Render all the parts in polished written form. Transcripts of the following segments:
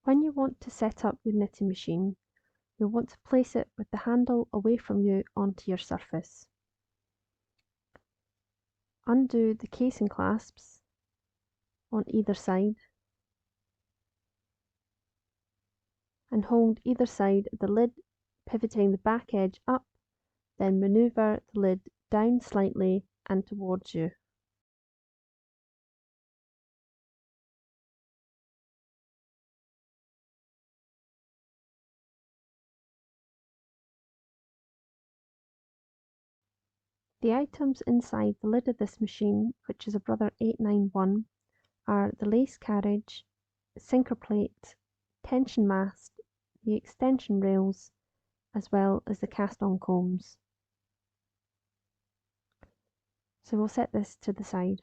When you want to set up your knitting machine, you'll want to place it with the handle away from you onto your surface. Undo the casing clasps on either side and hold either side of the lid, pivoting the back edge up, then manoeuvre the lid down slightly and towards you. The items inside the lid of this machine, which is a Brother 891, are the lace carriage, sinker plate, tension mast, the extension rails, as well as the cast-on combs. So we'll set this to the side.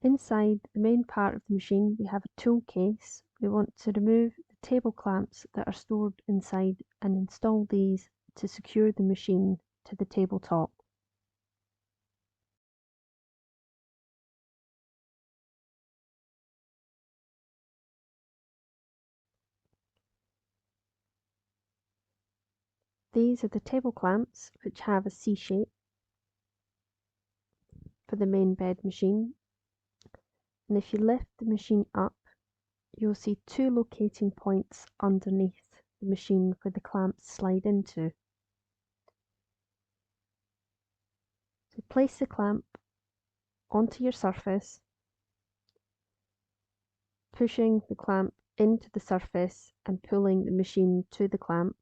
Inside the main part of the machine we have a tool case. We want to remove the table clamps that are stored inside and install these to secure the machine to the tabletop. These are the table clamps, which have a C shape for the main bed machine, and if you lift the machine up, you'll see two locating points underneath the machine where the clamps slide into. So place the clamp onto your surface, pushing the clamp into the surface and pulling the machine to the clamp,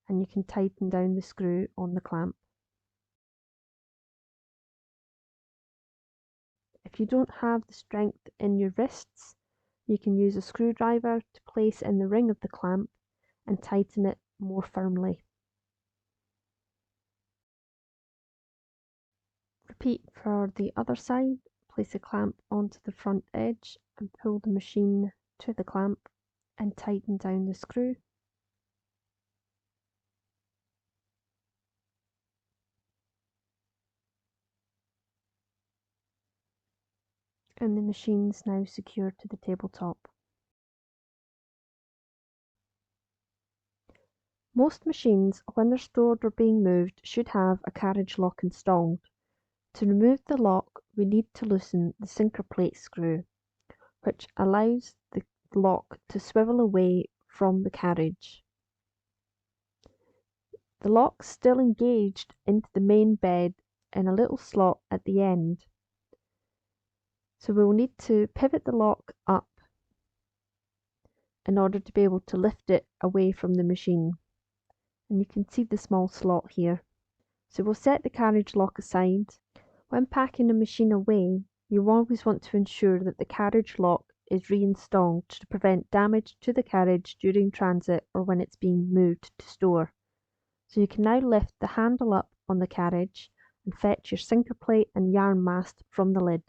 and you can tighten down the screw on the clamp. If you don't have the strength in your wrists, you can use a screwdriver to place in the ring of the clamp and tighten it more firmly. Repeat for the other side. Place a clamp onto the front edge and pull the machine to the clamp and tighten down the screw. And the machine's now secured to the tabletop. Most machines, when they're stored or being moved, should have a carriage lock installed. To remove the lock, we need to loosen the sinker plate screw, which allows the lock to swivel away from the carriage. The lock's still engaged into the main bed in a little slot at the end. So we'll need to pivot the lock up in order to be able to lift it away from the machine. And you can see the small slot here. So we'll set the carriage lock aside. When packing a machine away, you always want to ensure that the carriage lock is reinstalled to prevent damage to the carriage during transit or when it's being moved to store. So you can now lift the handle up on the carriage and fetch your sinker plate and yarn mast from the lid.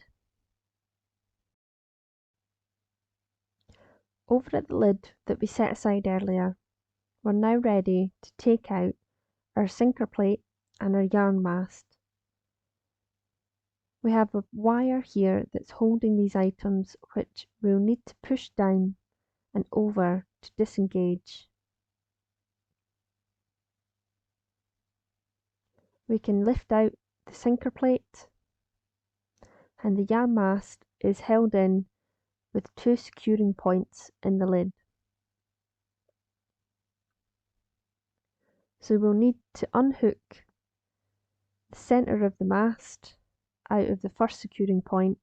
Over at the lid that we set aside earlier, we're now ready to take out our sinker plate and our yarn mast. We have a wire here that's holding these items, which we'll need to push down and over to disengage. We can lift out the sinker plate, and the yarn mast is held in with two securing points in the lid. So we'll need to unhook the centre of the mast out of the first securing point,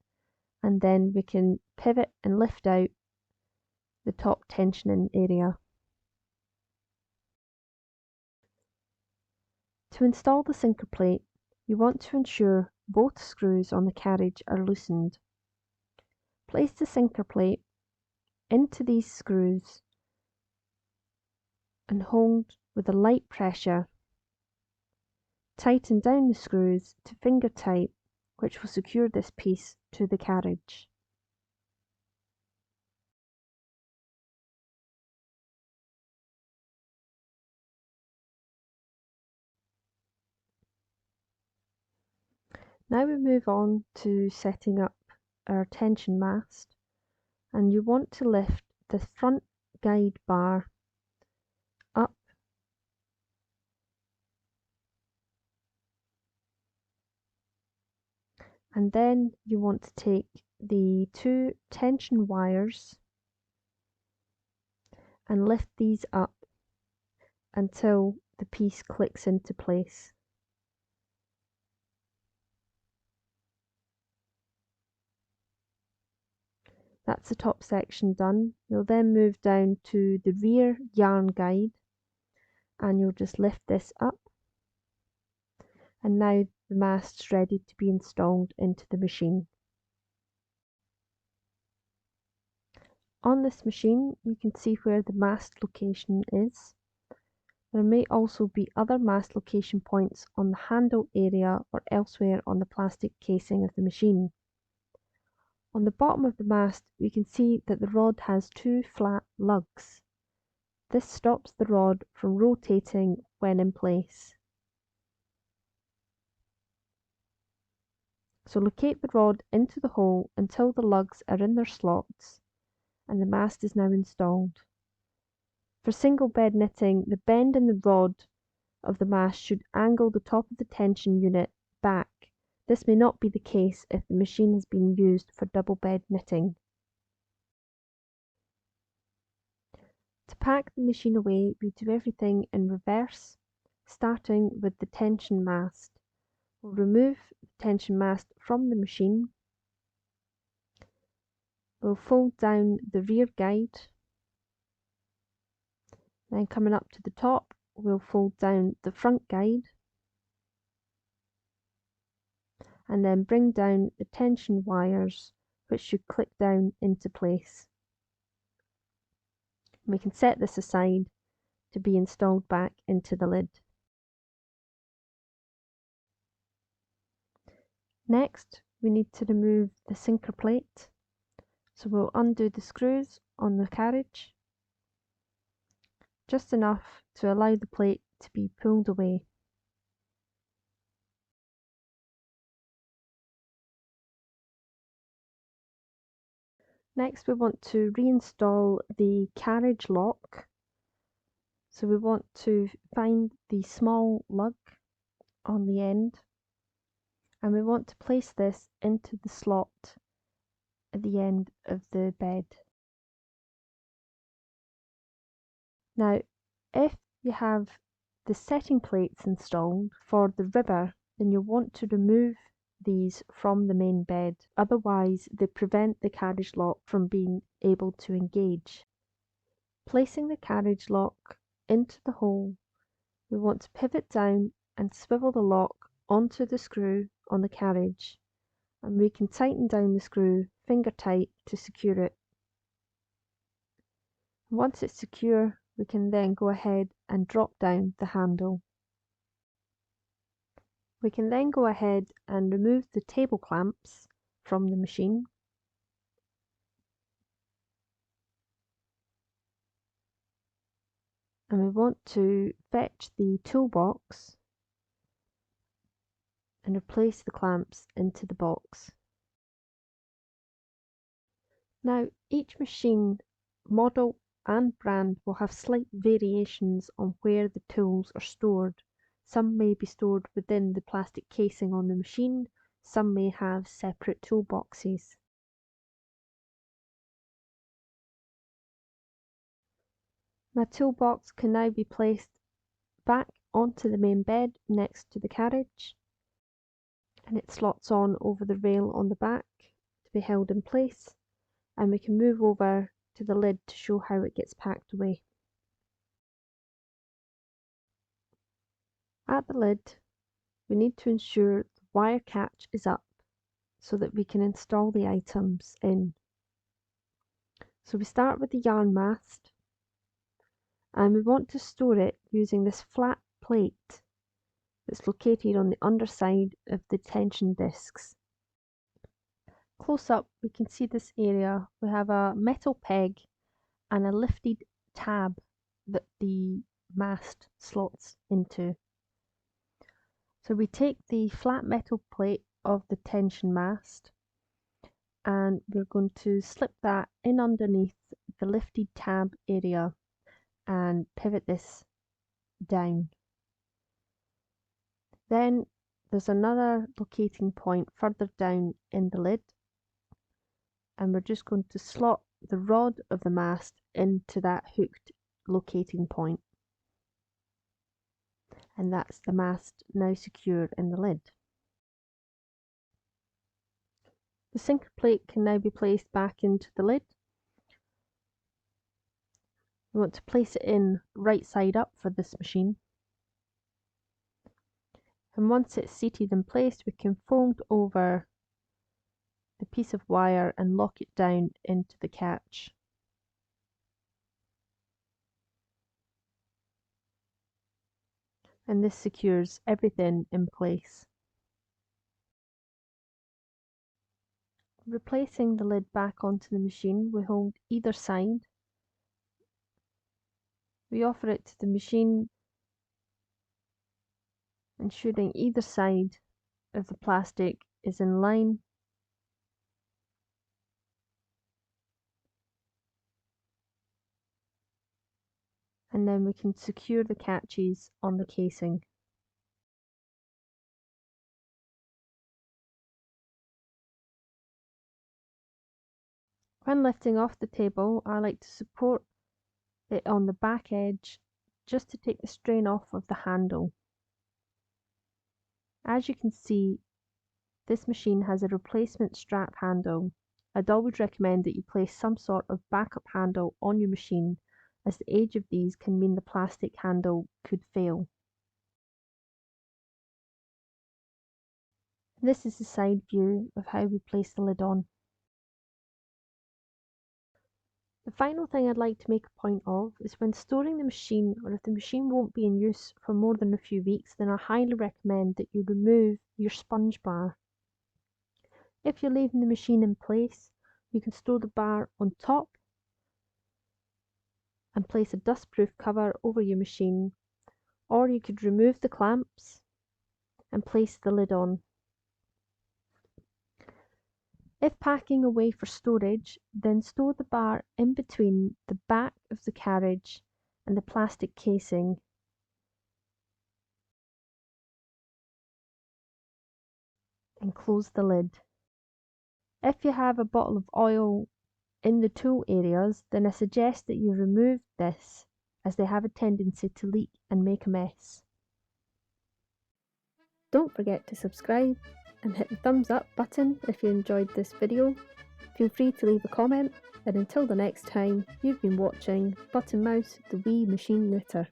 and then we can pivot and lift out the top tensioning area. To install the sinker plate, you want to ensure both screws on the carriage are loosened. Place the sinker plate into these screws and hold with a light pressure. Tighten down the screws to finger tight, which will secure this piece to the carriage. Now we move on to setting up our tension mast, and you want to lift the front guide bar up and then you want to take the two tension wires and lift these up until the piece clicks into place. That's the top section done. You'll then move down to the rear yarn guide and you'll just lift this up, and now the mast's ready to be installed into the machine. On this machine you can see where the mast location is. There may also be other mast location points on the handle area or elsewhere on the plastic casing of the machine. On the bottom of the mast we can see that the rod has two flat lugs. This stops the rod from rotating when in place. So locate the rod into the hole until the lugs are in their slots, and the mast is now installed. For single bed knitting, the bend in the rod of the mast should angle the top of the tension unit back. This may not be the case if the machine has been used for double bed knitting. To pack the machine away, we do everything in reverse, starting with the tension mast. We'll remove the tension mast from the machine. We'll fold down the rear guide. Then coming up to the top, we'll fold down the front guide. And then bring down the tension wires, which should click down into place. We can set this aside to be installed back into the lid. Next, we need to remove the sinker plate. So we'll undo the screws on the carriage, just enough to allow the plate to be pulled away. Next, we want to reinstall the carriage lock. So we want to find the small lug on the end, and we want to place this into the slot at the end of the bed. Now, if you have the setting plates installed for the ribber, then you'll want to remove these from the main bed, otherwise they prevent the carriage lock from being able to engage. Placing the carriage lock into the hole, we want to pivot down and swivel the lock onto the screw on the carriage, and we can tighten down the screw finger tight to secure it. Once it's secure, we can then go ahead and drop down the handle. We can then go ahead and remove the table clamps from the machine. And we want to fetch the toolbox and replace the clamps into the box. Now, each machine, model and brand will have slight variations on where the tools are stored. Some may be stored within the plastic casing on the machine, some may have separate toolboxes. My toolbox can now be placed back onto the main bed next to the carriage, and it slots on over the rail on the back to be held in place, and we can move over to the lid to show how it gets packed away. At the lid, we need to ensure the wire catch is up so that we can install the items in. So we start with the yarn mast, and we want to store it using this flat plate that's located on the underside of the tension discs. Close up, we can see this area. We have a metal peg and a lifted tab that the mast slots into. So we take the flat metal plate of the tension mast, and we're going to slip that in underneath the lifted tab area and pivot this down. Then there's another locating point further down in the lid, and we're just going to slot the rod of the mast into that hooked locating point, and that's the mast now secure in the lid. The sinker plate can now be placed back into the lid. We want to place it in right side up for this machine, and once it's seated in place, we can fold over the piece of wire and lock it down into the catch. And this secures everything in place. Replacing the lid back onto the machine, we hold either side. We offer it to the machine, ensuring either side of the plastic is in line. And then we can secure the catches on the casing. When lifting off the table, I like to support it on the back edge just to take the strain off of the handle. As you can see, this machine has a replacement strap handle. I'd always recommend that you place some sort of backup handle on your machine, as the age of these can mean the plastic handle could fail. This is the side view of how we place the lid on. The final thing I'd like to make a point of is when storing the machine, or if the machine won't be in use for more than a few weeks, then I highly recommend that you remove your sponge bar. If you're leaving the machine in place, you can store the bar on top and place a dustproof cover over your machine, or you could remove the clamps and place the lid on. If packing away for storage, then store the bar in between the back of the carriage and the plastic casing. And close the lid. If you have a bottle of oil in the tool areas, then I suggest that you remove this, as they have a tendency to leak and make a mess. Don't forget to subscribe and hit the thumbs up button if you enjoyed this video. Feel free to leave a comment, and until the next time, you've been watching Button Mouse the Wee Machine Knitter.